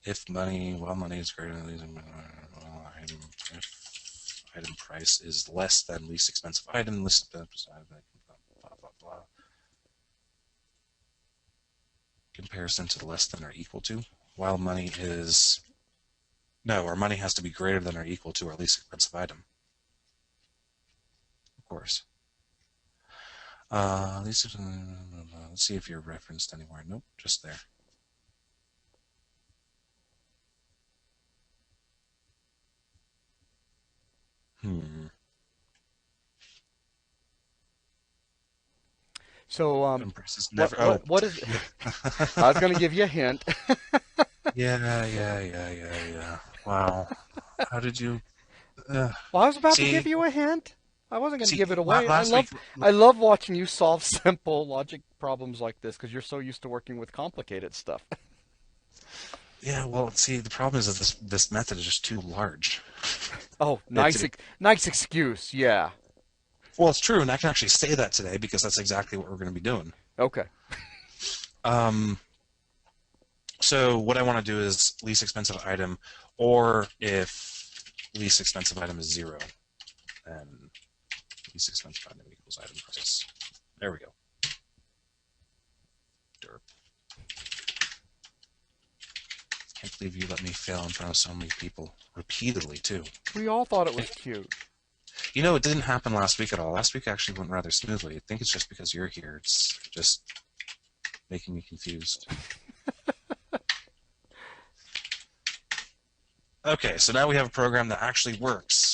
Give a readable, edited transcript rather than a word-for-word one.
If money, while money is greater than least item, if item price is less than least expensive item, least expensive item, blah, blah, blah. Comparison to the less than or equal to, while money is, no, our money has to be greater than or equal to our least expensive item. Of course. Let's see if you're referenced anywhere. Nope, just there. So, Prices what never. Oh, what what is? I was going to give you a hint. yeah. Wow. How did you? Uh, Well, I was about to give see, you a hint. I wasn't going to see. give it away. I Last week. love I love watching you solve simple logic problems like this because you're so used to working with complicated stuff. Yeah. Well, see, the problem is that this method is just too large. Oh, It's nice excuse. Yeah. well, it's true, and I can actually say that today because that's exactly what we're going to be doing. Okay. Um. So what I want to do is least expensive item, or if least expensive item is 0, then least expensive item equals item price. There we go. Derp. Can't believe you let me fail in front of so many people repeatedly too. We all thought it was cute. You know, it didn't happen last week at all. Last week actually went rather smoothly. I think it's just because you're here. It's just making me confused. Okay, so now we have a program that actually works.